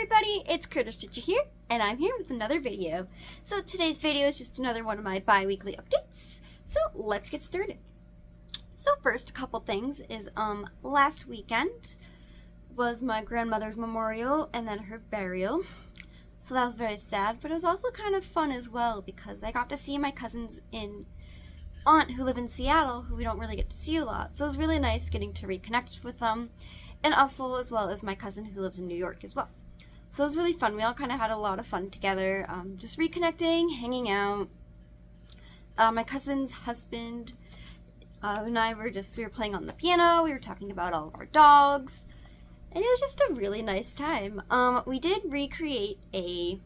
everybody, it's Stitch here, and I'm here with another video. So today's video is just another one of my bi-weekly updates, so let's get started. So first, a couple things is, last weekend was my grandmother's memorial and then her burial. So that was very sad, but it was also kind of fun as well because I got to see my cousins and aunt who live in Seattle, who we don't really get to see a lot. So it was really nice getting to reconnect with them, and also as well as my cousin who lives in New York as well. So it was really fun. We all kind of had a lot of fun together, just reconnecting, hanging out. My cousin's husband and I were playing on the piano. We were talking about all of our dogs, and it was just a really nice time. We did recreate a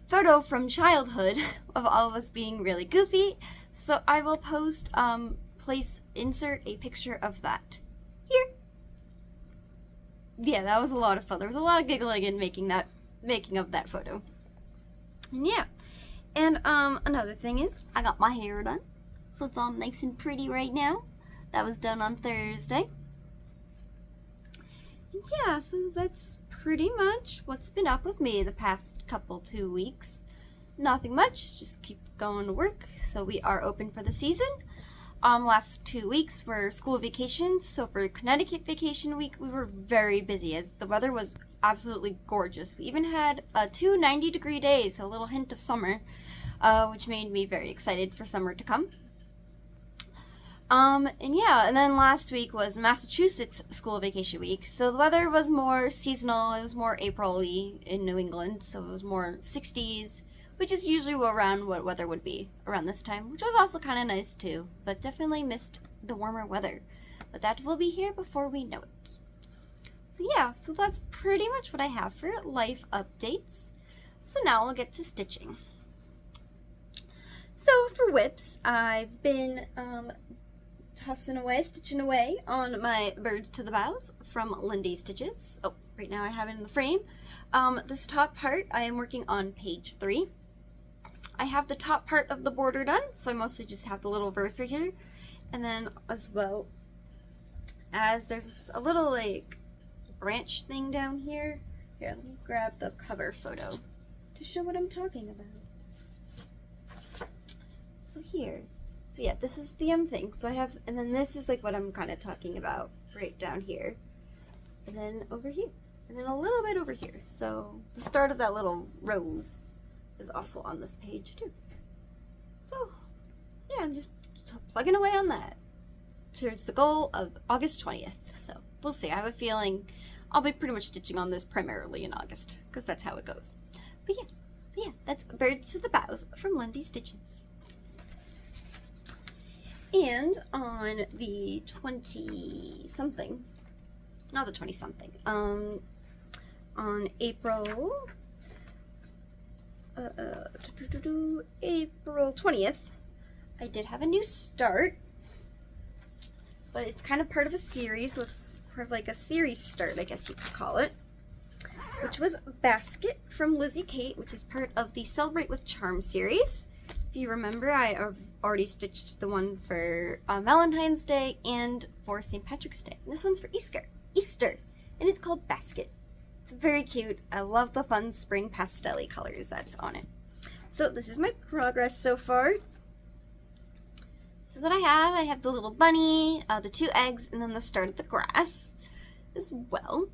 photo from childhood of all of us being really goofy, so I will post, insert a picture of that here. Yeah, that was a lot of fun. There was a lot of giggling in making of that photo. And yeah. And another thing is I got my hair done. So it's all nice and pretty right now. That was done on Thursday. And yeah, so that's pretty much what's been up with me the past 2 weeks. Nothing much, just keep going to work. So we are open for the season. Last 2 weeks were school vacations, so for Connecticut vacation week, we were very busy as the weather was absolutely gorgeous. We even had 2 90-degree days, so a little hint of summer, which made me very excited for summer to come. And yeah, and then last week was Massachusetts school vacation week, so the weather was more seasonal. It was more April-y in New England, so it was more 60s. Which is usually around what weather would be around this time, which was also kind of nice too, but definitely missed the warmer weather. But that will be here before we know it. So yeah, so that's pretty much what I have for life updates. So now we'll get to stitching. So for whips, I've been stitching away on my Birds to the Bows from Lindy Stitches. Oh, right now I have it in the frame. This top part, I am working on page 3. I have the top part of the border done, so I mostly just have the little verse right here. And then as well as there's a little like branch thing down here. Here, let me grab the cover photo to show what I'm talking about. So here, so yeah, this is the thing. So I have, and then this is like what I'm kind of talking about right down here. And then over here. And then a little bit over here. So the start of that little rose is also on this page too. So yeah, I'm just plugging away on that towards the goal of August 20th. So we'll see. I have a feeling I'll be pretty much stitching on this primarily in August because that's how it goes. But yeah, that's Birds to the Bows from Lindy Stitches. And on the 20-something, not the 20-something, on April 20th, I did have a new start, but it's kind of part of a series, so it's part of like a series start, I guess you could call it, which was Basket from Lizzie Kate, which is part of the Celebrate with Charm series. If you remember, I have already stitched the one for Valentine's Day and for St. Patrick's Day. And this one's for Easter, and it's called Basket. It's very cute. I love the fun spring pastel-y colors that's on it. So this is my progress so far. This is what I have. I have the little bunny, the 2 eggs, and then the start of the grass as well.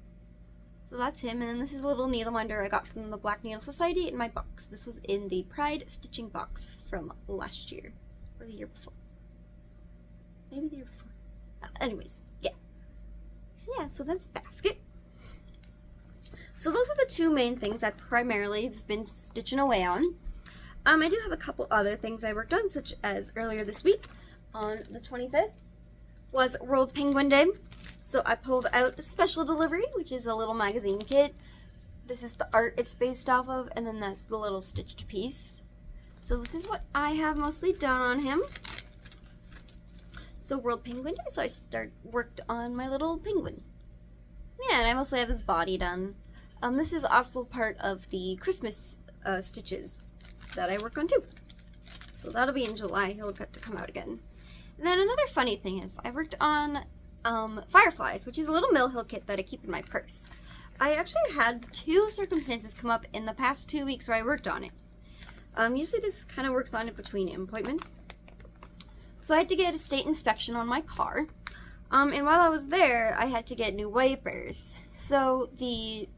So that's him. And then this is a little needle minder I got from the Black Needle Society in my box. This was in the Pride stitching box from last year. Or the year before. Maybe the year before. Anyways, yeah. So yeah, so that's Basket. So those are the 2 main things I primarily have been stitching away on. I do have a couple other things I worked on, such as earlier this week on the 25th was World Penguin Day. So I pulled out a special delivery, which is a little magazine kit. This is the art it's based off of, and then that's the little stitched piece. So this is what I have mostly done on him. So World Penguin Day, so I worked on my little penguin. Yeah, and I mostly have his body done. This is also part of the Christmas stitches that I work on too. So that'll be in July. He'll get to come out again. And then another funny thing is I worked on Fireflies, which is a little Mill Hill kit that I keep in my purse. I actually had 2 circumstances come up in the past 2 weeks where I worked on it. Usually this kind of works on it between appointments. So I had to get a state inspection on my car. And while I was there, I had to get new wipers. So the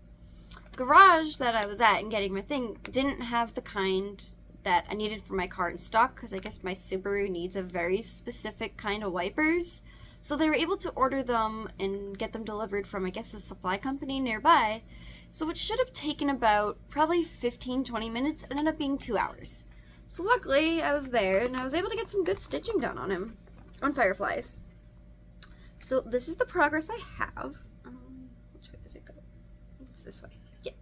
garage that I was at and getting my thing didn't have the kind that I needed for my car in stock, because I guess my Subaru needs a very specific kind of wipers. So they were able to order them and get them delivered from, I guess, a supply company nearby. So it should have taken about probably 15-20 minutes. It ended up being 2 hours. So luckily I was there and I was able to get some good stitching done on him, on Fireflies. So this is the progress I have. Which way does it go? It's this way. Yeah.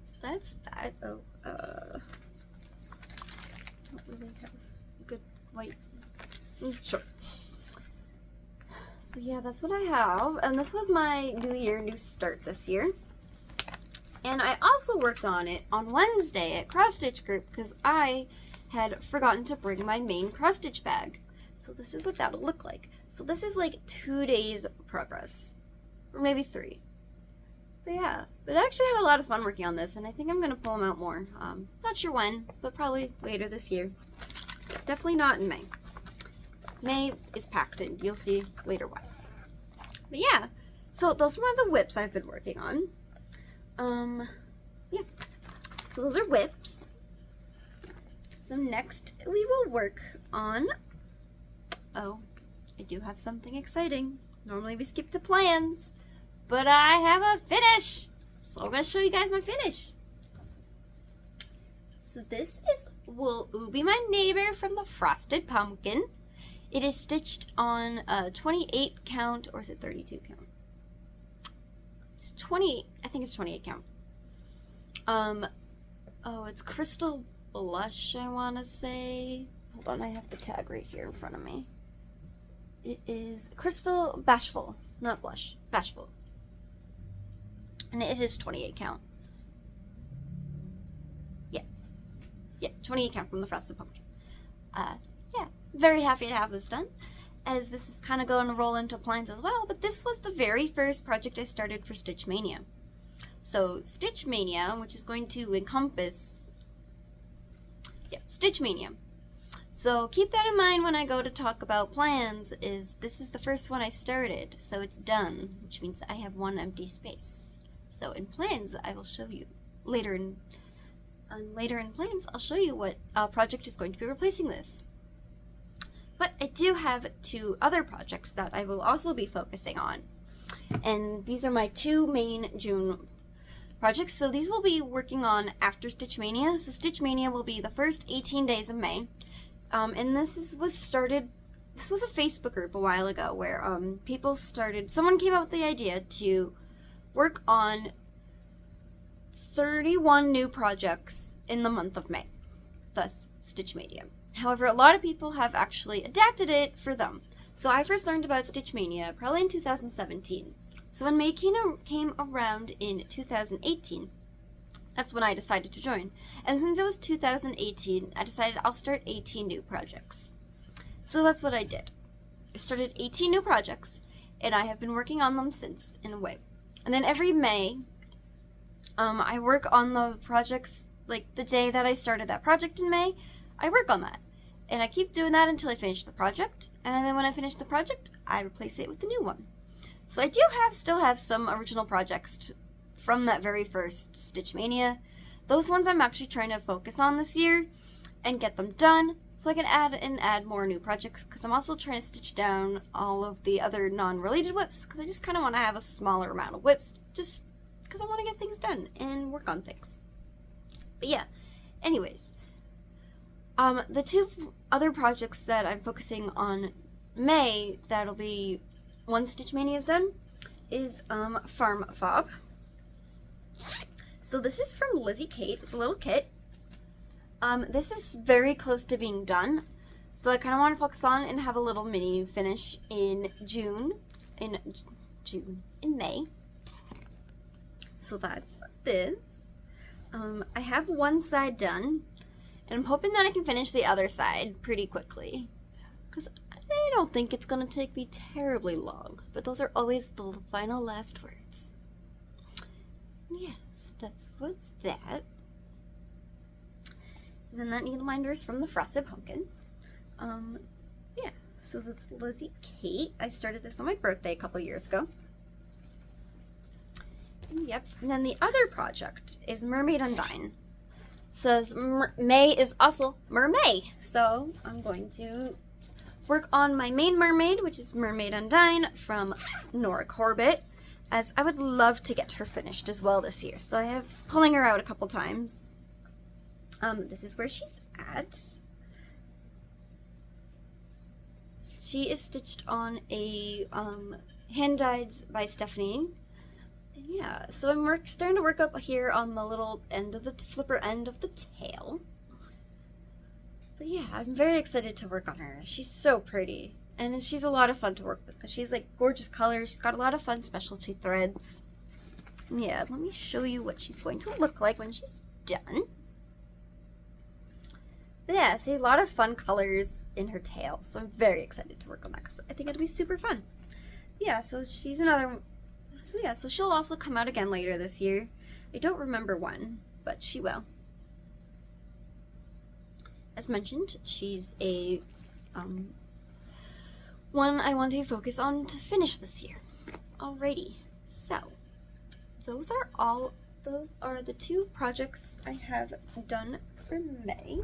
So that's that. Oh, don't really have good white. Sure. So yeah, that's what I have. And this was my new year, new start this year. And I also worked on it on Wednesday at Cross Stitch Group because I had forgotten to bring my main cross stitch bag. So this is what that'll look like. So this is like 2 days progress, or maybe 3. But yeah, but I actually had a lot of fun working on this, and I think I'm gonna pull them out more. Not sure when, but probably later this year. Definitely not in May. May is packed in. You'll see later why. But yeah, so those are one of the whips I've been working on. Yeah. So those are whips. So next we will work on, oh, I do have something exciting. Normally we skip to plans, but I have a finish. So I'm going to show you guys my finish. So this is Wool Ubi, my neighbor, from the Frosted Pumpkin. It is stitched on a 28 count, or is it 32 count? It's 28, I think it's 28 count. Oh, it's Crystal Blush, I want to say. Hold on, I have the tag right here in front of me. It is Crystal Bashful, not Blush, Bashful. And it is 28 count. Yeah, 28 count from the Frosted Pumpkin. Yeah, very happy to have this done, as this is kind of going to roll into plans as well, but this was the very first project I started for Stitch Maynia. So Stitch Maynia, which is going to encompass, Stitch Maynia. So keep that in mind when I go to talk about plans, is this is the first one I started, so it's done, which means I have 1 empty space. So in plans, I will show you later in plans, I'll show you what project is going to be replacing this. But I do have 2 other projects that I will also be focusing on. And these are my 2 main June projects. So these will be working on after Stitch Maynia. So Stitch Maynia will be the first 18 days of May. And this was a Facebook group a while ago where someone came up with the idea to work on 31 new projects in the month of May. Thus, Stitch Maynia. However, a lot of people have actually adapted it for them. So I first learned about Stitch Maynia probably in 2017. So when May came around in 2018, that's when I decided to join. And since it was 2018, I decided I'll start 18 new projects. So that's what I did. I started 18 new projects, and I have been working on them since, in a way. And then every May, I work on the projects, like the day that I started that project in May, I work on that. And I keep doing that until I finish the project, and then when I finish the project, I replace it with a new one. So I do still have some original projects from that very first Stitch Maynia. Those ones I'm actually trying to focus on this year and get them done so I can add more new projects, because I'm also trying to stitch down all of the other non-related whips, because I just kind of want to have a smaller amount of whips, just because I want to get things done and work on things. But yeah, anyways. The 2 other projects that I'm focusing on May, that'll be once Stitch Maynia is done, is Farm Fob. So this is from Lizzie Kate. It's a little kit. This is very close to being done, so I kind of want to focus on and have a little mini finish in May. So that's this. I have one side done, and I'm hoping that I can finish the other side pretty quickly, because I don't think it's going to take me terribly long, but those are always the final last words. Yes, that's what's that. And then that needle minder is from the Frosted Pumpkin. Yeah, so that's Lizzie Kate. I started this on my birthday a couple years ago. Yep, and then the other project is Mermaid Undine. Says May is also Mermaid, so I'm going to work on my main mermaid, which is Mermaid Undine from Nora Corbett, as I would love to get her finished as well this year. So I have pulling her out a couple times. This is where she's at. She is stitched on a hand dyed by Stephanie. And yeah, so I'm starting to work up here on the little end of the flipper end of the tail. But yeah, I'm very excited to work on her. She's so pretty. And she's a lot of fun to work with because she's like gorgeous colors. She's got a lot of fun specialty threads. And yeah, let me show you what she's going to look like when she's done. But yeah, see a lot of fun colors in her tail. So I'm very excited to work on that because I think it'll be super fun. Yeah, so she's another. So yeah, so she'll also come out again later this year. I don't remember when, but she will. As mentioned, she's a one I want to focus on to finish this year. Alrighty, so those are the two projects I have done for May.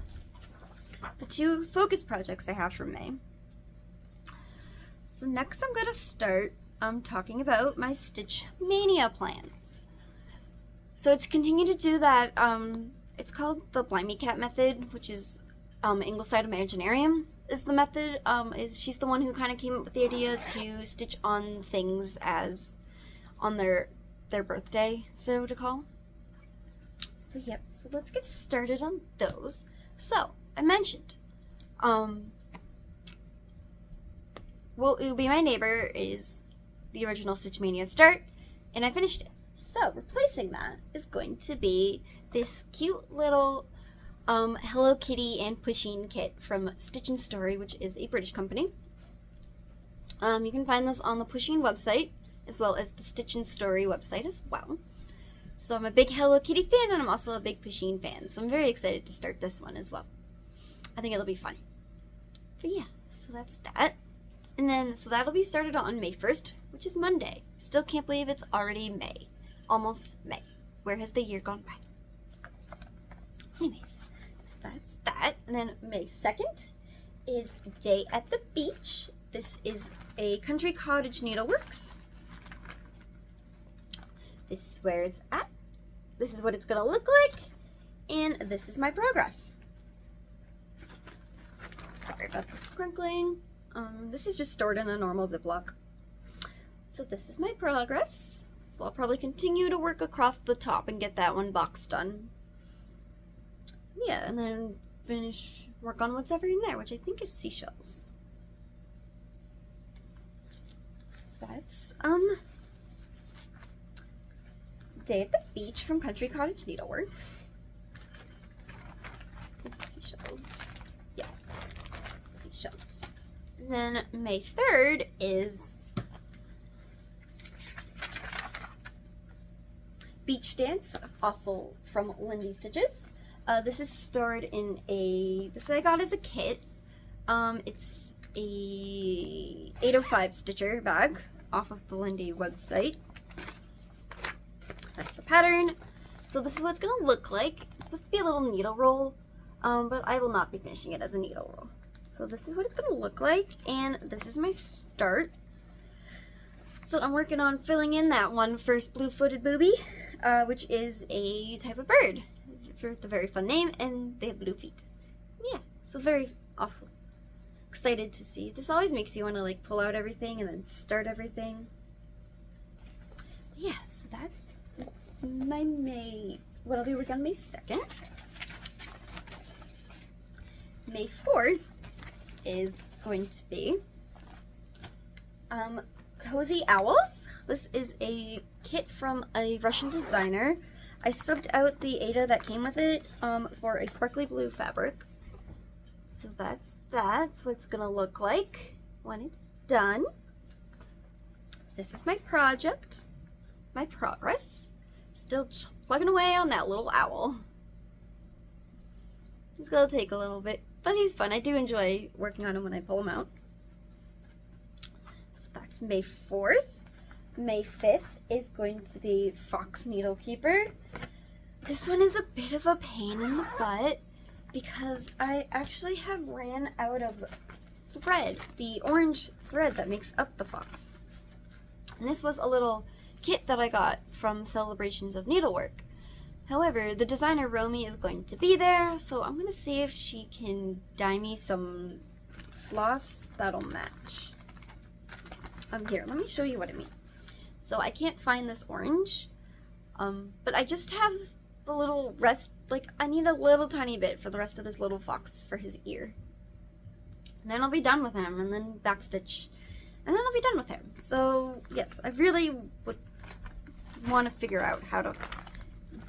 The two focus projects I have for May. So next I'm going to start talking about my Stitch Maynia plans. So to continue to do that, it's called the Blind Me Cat method, which is Ingleside Imaginarium is the method. She's the one who kind of came up with the idea to stitch on things as on their birthday, so to call. So yep, so let's get started on those. So I mentioned, Will You Be My Neighbor is the original Stitch Maynia start, and I finished it. So replacing that is going to be this cute little Hello Kitty and Pusheen kit from Stitch & Story, which is a British company. You can find this on the Pusheen website, as well as the Stitch & Story website as well. So I'm a big Hello Kitty fan, and I'm also a big Pusheen fan, so I'm very excited to start this one as well. I think it'll be fun. But yeah, so that's that. And then, so that'll be started on May 1st, which is Monday. Still can't believe it's already May. Almost May. Where has the year gone by? Anyways, so that's that. And then May 2nd is Day at the Beach. This is a Country Cottage Needleworks. This is where it's at. This is what it's gonna look like. And this is my progress. Sorry about the crinkling. This is just stored in a normal Ziploc. So this is my progress. So I'll probably continue to work across the top and get that one box done. Yeah, and then work on what's ever in there, which I think is seashells. That's, Day at the Beach from Country Cottage Needleworks. Seashells. Yeah, seashells. And then May 3rd is Beach Dance, also from Lindy Stitches. This is stored in this I got as a kit. It's a 805 stitcher bag off of the Lindy website. That's the pattern. So this is what it's gonna look like. It's supposed to be a little needle roll, but I will not be finishing it as a needle roll. So this is what it's gonna look like, and this is my start. So I'm working on filling in that one first blue-footed booby, which is a type of bird. It's a very fun name, and they have blue feet. Yeah, so very awesome. Excited to see. This always makes me want to like pull out everything and then start everything. Yeah, so that's my May. What I'll be working on May 2nd. May 4th is going to be Cozy Owls. This is a kit from a Russian designer. I subbed out the Ada that came with it for a sparkly blue fabric. So that's what it's gonna look like when it's done. This is my project, my progress. still plugging away on that little owl. It's gonna take a little bit, but he's fun. I do enjoy working on him when I pull him out. So that's May 4th. May 5th is going to be Fox Needlekeeper. This one is a bit of a pain in the butt because I actually have ran out of thread, the orange thread that makes up the fox. And this was a little kit that I got from Celebrations of Needlework. However, the designer Romy is going to be there, so I'm going to see if she can dye me some floss that'll match. Here, let me show you what I mean. So I can't find this orange, but I just have the little rest, like I need a little tiny bit for the rest of this little fox for his ear. And then I'll be done with him, and then backstitch, and then I'll be done with him. So yes, I really would want to figure out how to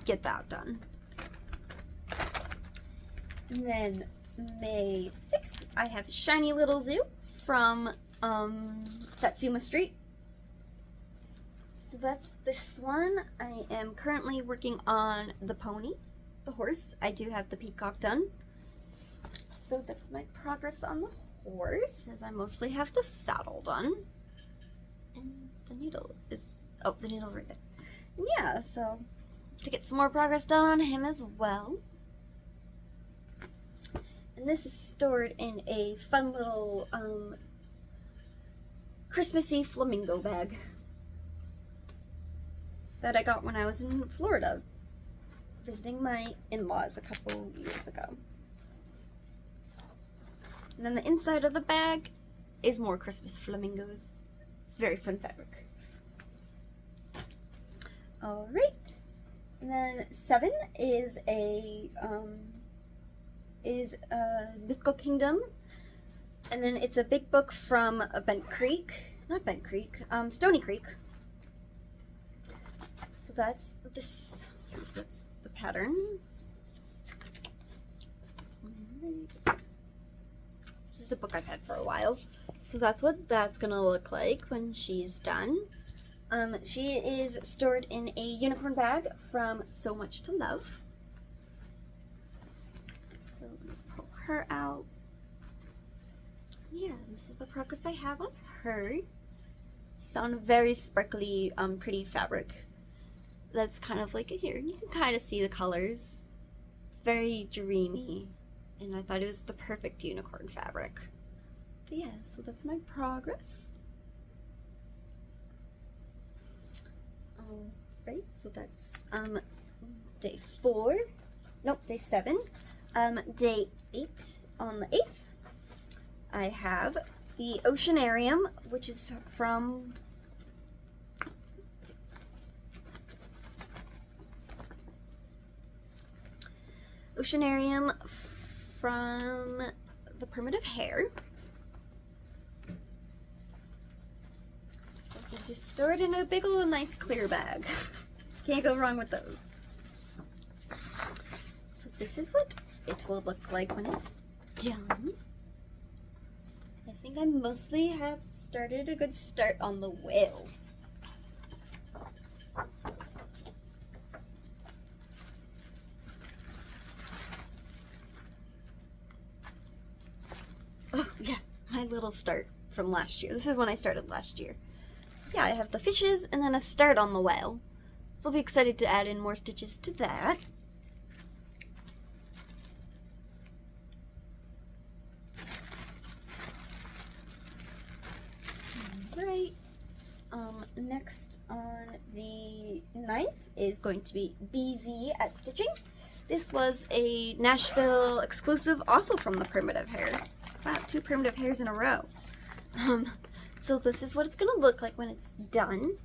get that done. And then May 6th, I have Shiny Little Zoo from Satsuma Street. So that's this one. I am currently working on the pony, the horse. I do have the peacock done. So that's my progress on the horse, as I mostly have the saddle done. And the needle is, oh, the needle's right there. And yeah, so to get some more progress done on him as well. And this is stored in a fun little Christmassy flamingo bag that I got when I was in Florida visiting my in-laws a couple years ago. And then the inside of the bag is more Christmas flamingos. It's very fun fabric. Alright. And then 7 is a Mythical Kingdom. And then it's a big book from Stony Creek. So that's the pattern. This is a book I've had for a while. So that's what that's gonna look like when she's done. She is stored in a unicorn bag from So Much to Love. So let me pull her out. Yeah, this is the progress I have on her. She's on a very sparkly, pretty fabric. That's kind of like here. You can kind of see the colors. It's very dreamy, and I thought it was the perfect unicorn fabric. But yeah, so that's my progress. Alright, so that's day 4. Nope, day 7. Day 8 on the 8th. I have the Oceanarium, which is from the Primitive Hare. This is just stored in a big old nice clear bag. Can't go wrong with those. So this is what it will look like when it's done. I think I mostly have started a good start on the whale. Oh yeah, my little start from last year. This is when I started last year. Yeah, I have the fishes and then a start on the whale. So I'll be excited to add in more stitches to that. Right. Next on the 9th is going to be BZ at Stitching. This was a Nashville exclusive, also from the Primitive Hare. Wow, 2 Primitive Hares in a row. So this is what it's gonna look like when it's done.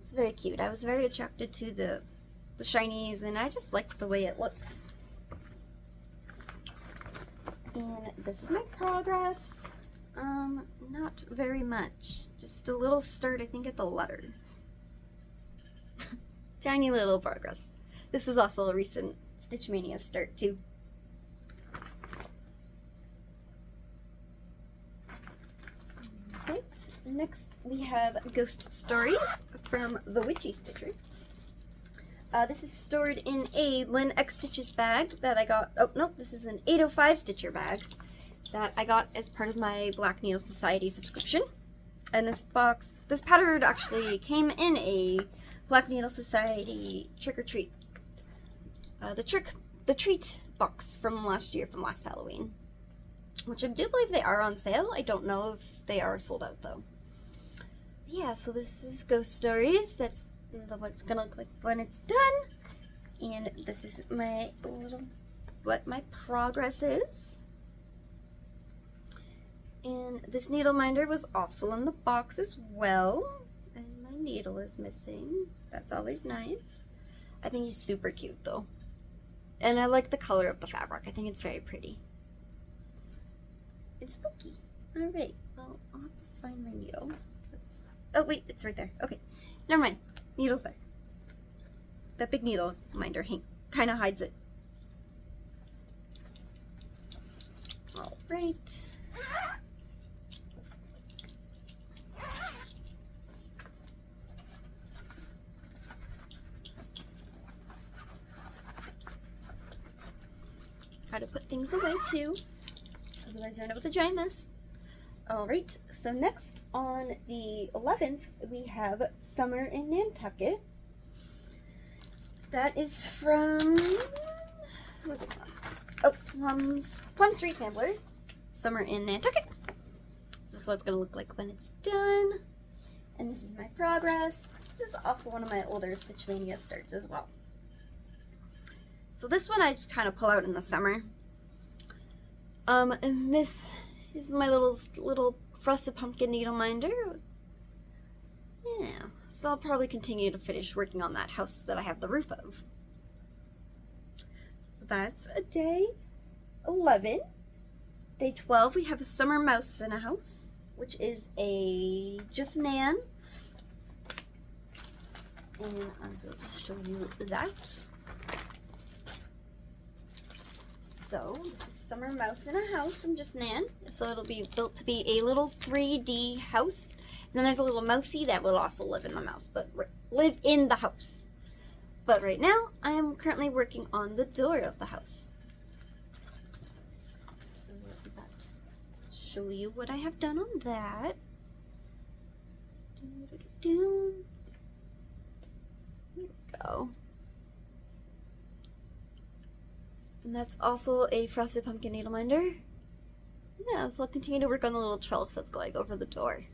It's very cute. I was very attracted to the shinies, and I just like the way it looks. And this is my progress. Not very much. Just a little start, I think, at the letters. Tiny little progress. This is also a recent Stitch Maynia start, too. Right. Next, we have Ghost Stories from the Witchy Stitcher. This is stored in a Lynn X Stitches bag that I got. Oh, no, this is an 805 Stitcher bag that I got as part of my Black Needle Society subscription. And this pattern actually came in a Black Needle Society trick or treat. The treat box from last year, from last Halloween. Which I do believe they are on sale. I don't know if they are sold out though. Yeah, so this is Ghost Stories. That's what it's gonna look like when it's done. And this is what my progress is. And this needle minder was also in the box as well. And my needle is missing. That's always nice. I think he's super cute though. And I like the color of the fabric. I think it's very pretty. It's spooky. Alright, well, I'll have to find my needle. Oh wait, it's right there. Okay, never mind. Needle's there. That big needle minder kind of hides it. Alright. How to put things away too. Otherwise I end up with a giant mess. Alright, so next on the 11th we have Summer in Nantucket. That is from, who was it from? Oh, Plum Street Samplers. Summer in Nantucket. This is what it's going to look like when it's done. And this is my progress. This is also one of my older Stitch Maynia starts as well. So this one I just kind of pull out in the summer. And this is my little frosted pumpkin needle minder. Yeah, so I'll probably continue to finish working on that house that I have the roof of. So that's a day 11. Day 12 we have a summer mouse in a house, which is a Just Nan. And I will show you that. So this is Summer Mouse in a House from Just Nan. So it'll be built to be a little 3D house. And then there's a little mousey that will also live in the house, but live in the house. But right now, I am currently working on the door of the house. So let me show you what I have done on that. Here we go. And that's also a frosted pumpkin needle minder. Yeah, so I'll continue to work on the little trellis that's going over the door.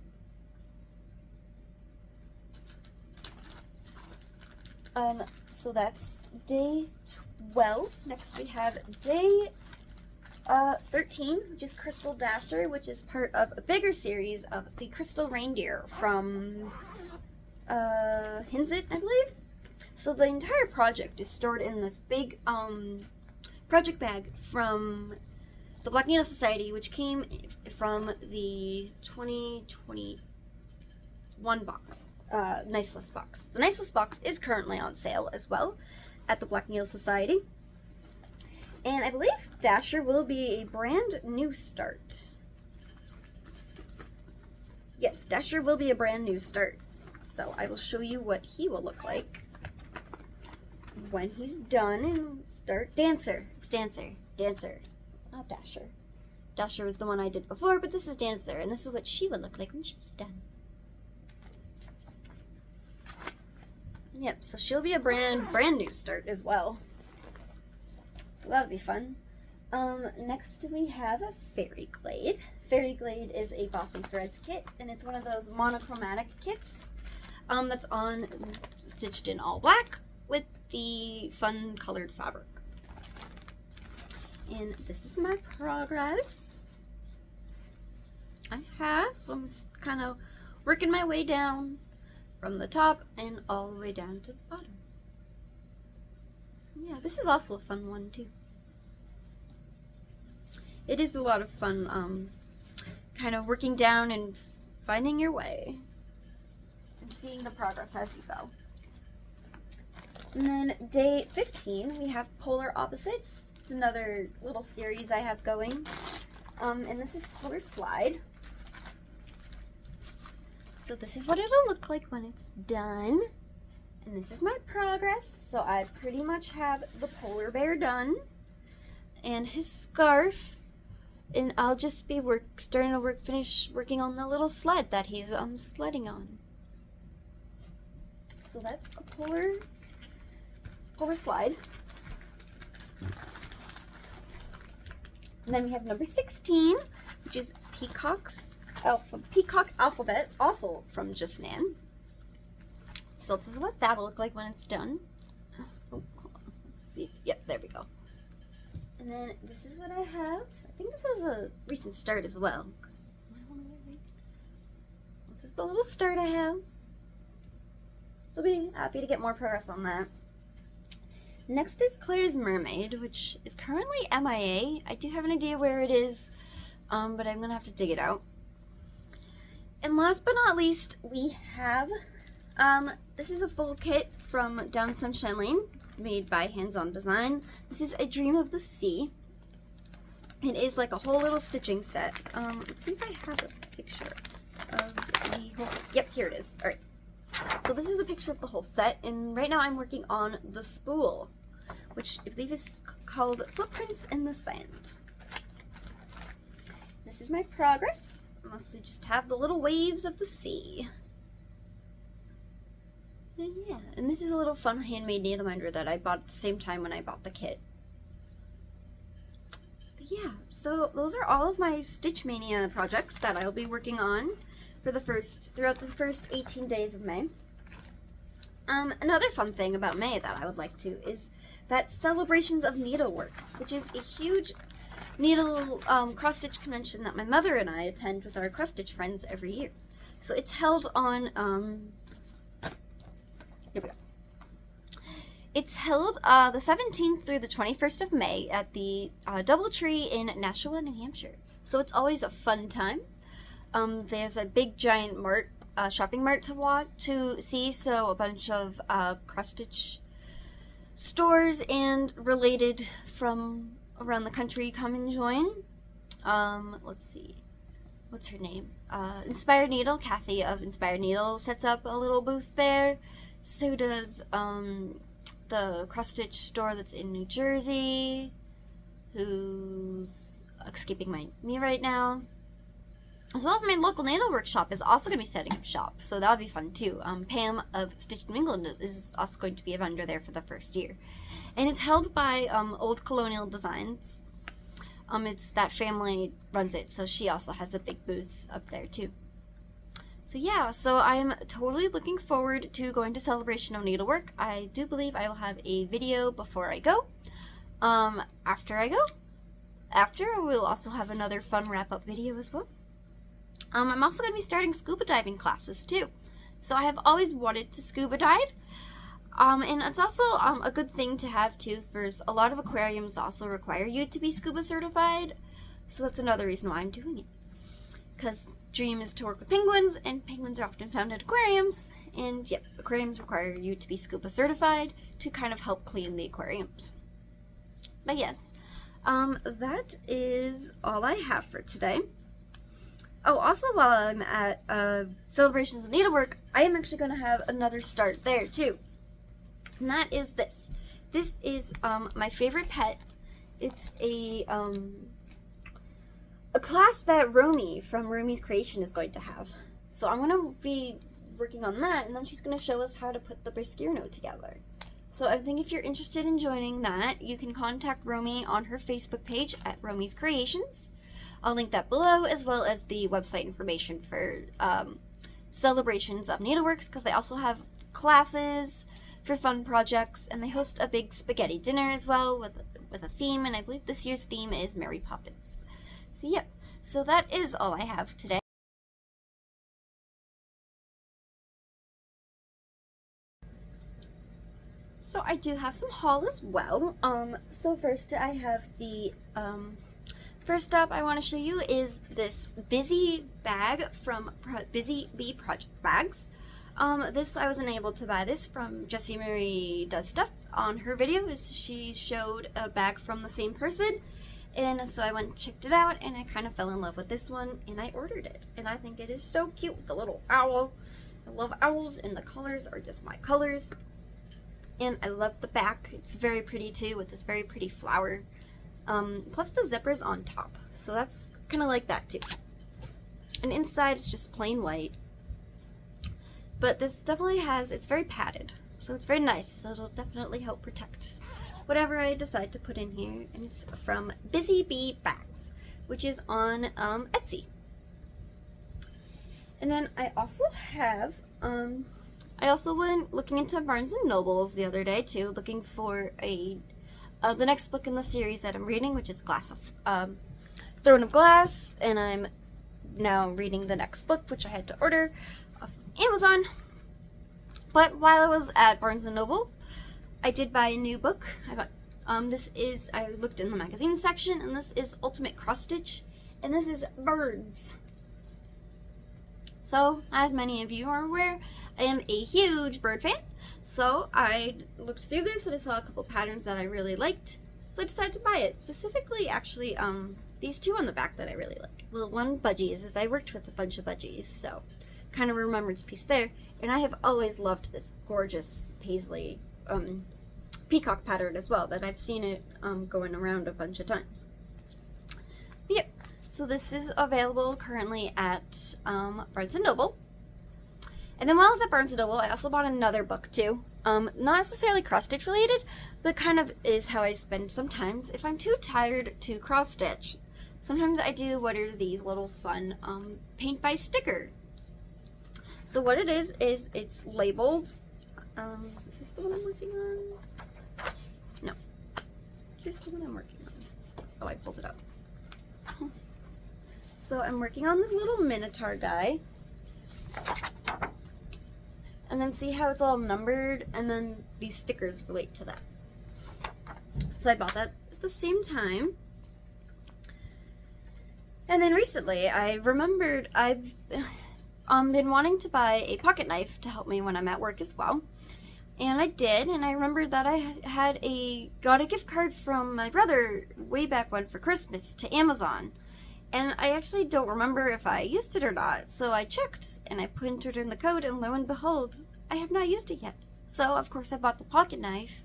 So that's day 12. Next we have day 13, which is Crystal Dasher, which is part of a bigger series of the Crystal Reindeer from Hinzit, I believe. So the entire project is stored in this big project bag from the Black Needle Society, which came from the 2021 box, Nice List box. The Nice List box is currently on sale as well at the Black Needle Society. And I believe Dasher will be a brand new start. Yes, Dasher will be a brand new start. So I will show you what he will look like when he's done and start. Dancer. It's Dancer. Dancer. Not Dasher. Dasher was the one I did before, but this is Dancer, and this is what she would look like when she's done. Yep, so she'll be a brand new start as well. So that'll be fun. Next we have a Fairy Glade. Fairy Glade is a Bobbing Threads kit, and it's one of those monochromatic kits that's stitched in all black with the fun colored fabric. And this is my progress. So I'm just kind of working my way down from the top and all the way down to the bottom. Yeah, this is also a fun one too. It is a lot of fun, kind of working down and finding your way and seeing the progress as you go. And then day 15, we have Polar Opposites. It's another little series I have going. And this is Polar Slide. So this is what it'll look like when it's done. And this is my progress. So I pretty much have the polar bear done and his scarf, and I'll just be finish working on the little sled that he's sledding on. So that's a polar slide. And then we have number 16, which is Peacock Alphabet, also from Just Nan. So this is what that'll look like when it's done. Oh, let's see. Yep, there we go. And then this is what I have. I think this was a recent start as well. This is the little start I have. So be happy to get more progress on that. Next is Claire's Mermaid, which is currently MIA. I do have an idea where it is, but I'm gonna have to dig it out. And last but not least, we have, this is a full kit from Down Sunshine Lane, made by Hands On Design. This is A Dream of the Sea. It is like a whole little stitching set. Let's see if I have a picture of the whole set. Yep, here it is. All right. So this is a picture of the whole set, and right now I'm working on the spool, which I believe is called Footprints in the Sand. This is my progress. I mostly just have the little waves of the sea. And yeah, and this is a little fun handmade needle minder that I bought at the same time when I bought the kit. But yeah, so those are all of my Stitch Maynia projects that I'll be working on for throughout the first 18 days of May. Another fun thing about May that I would like to is that Celebrations of Needlework, which is a huge needle cross-stitch convention that my mother and I attend with our cross-stitch friends every year. So it's held on, here we go. It's held the 17th through the 21st of May at the Doubletree in Nashua, New Hampshire. So it's always a fun time. There's a big giant shopping mart to see, so a bunch of cross-stitch stores and related from around the country come and join. Let's see, what's her name? Inspired Needle, Kathy of Inspired Needle sets up a little booth there. So does the cross-stitch store that's in New Jersey, who's escaping me right now. As well as my local needlework shop is also going to be setting up shop, so that'll be fun too. Pam of Stitch New England is also going to be a vendor there for the first year. And it's held by Old Colonial Designs. It's that family runs it, so she also has a big booth up there too. So yeah, so I'm totally looking forward to going to Celebration of Needlework. I do believe I will have a video before I go. After I go, we'll also have another fun wrap-up video as well. I'm also going to be starting scuba diving classes too. So I have always wanted to scuba dive. And it's also a good thing to have too, for a lot of aquariums also require you to be scuba certified. So that's another reason why I'm doing it. Because dream is to work with penguins, and penguins are often found at aquariums. And yep, aquariums require you to be scuba certified to kind of help clean the aquariums. But yes, that is all I have for today. Oh, also while I'm at Celebrations of Needlework, I am actually going to have another start there too. And that is this. This is my favorite pet. It's a class that Romy from Romy's Creation is going to have. So I'm going to be working on that, and then she's going to show us how to put the Brisquierno together. So I think if you're interested in joining that, you can contact Romy on her Facebook page at Romy's Creations. I'll link that below, as well as the website information for Celebrations of Needleworks, because they also have classes for fun projects, and they host a big spaghetti dinner as well with a theme, and I believe this year's theme is Mary Poppins. So yep, so that is all I have today. So I do have some haul as well. So first I have the first up I want to show you is this Busy bag from Busy Bee Project Bags. This I wasn't able to buy this from Jessie Marie Does Stuff on her video. She showed a bag from the same person, and so I went and checked it out, and I kind of fell in love with this one, and I ordered it. And I think it is so cute with the little owl. I love owls, and the colors are just my colors. And I love the back. It's very pretty too, with this very pretty flower. Plus the zipper's on top, so that's kind of like that too. And inside it's just plain white. But this definitely has, it's very padded, so it's very nice. So it'll definitely help protect whatever I decide to put in here. And it's from Busy Bee Bags, which is on Etsy. And then I also have, I also went looking into Barnes & Noble's the other day too, looking for the next book in the series that I'm reading, which is Throne of Glass, and I'm now reading the next book, which I had to order off Amazon. But while I was at Barnes & Noble, I did buy a new book. I bought, I looked in the magazine section, and this is Ultimate Cross Stitch, and this is Birds. So, as many of you are aware, I am a huge bird fan, so I looked through this and I saw a couple patterns that I really liked, so I decided to buy it. Specifically, actually, these two on the back that I really like. Well, one budgies, as I worked with a bunch of budgies, so kind of a remembrance piece there. And I have always loved this gorgeous paisley peacock pattern as well, that I've seen it going around a bunch of times. But yeah, so this is available currently at Barnes & Noble. And then while I was at Barnes & Noble, I also bought another book too. Not necessarily cross-stitch related, but kind of is how I spend sometimes. If I'm too tired to cross-stitch, sometimes I do what are these little fun paint by sticker. So what it is it's labeled, is this the one I'm working on? No, just the one I'm working on. Oh, I pulled it up. So I'm working on this little Minotaur guy. And then see how it's all numbered, and then these stickers relate to that. So I bought that at the same time. And then recently I remembered I've been wanting to buy a pocket knife to help me when I'm at work as well. And I did, and I remembered that I had got a gift card from my brother way back when for Christmas to Amazon. And I actually don't remember if I used it or not, so I checked and I entered in the code, and lo and behold, I have not used it yet. So of course I bought the pocket knife,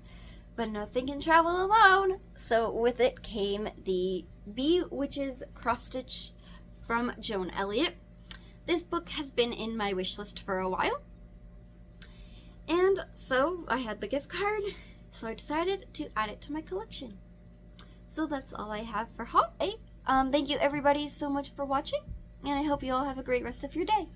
but nothing can travel alone. So with it came the Bee Witches Cross Stitch from Joan Elliott. This book has been in my wish list for a while. And so I had the gift card, so I decided to add it to my collection. So that's all I have for Haul 8. Thank you everybody so much for watching, and I hope you all have a great rest of your day.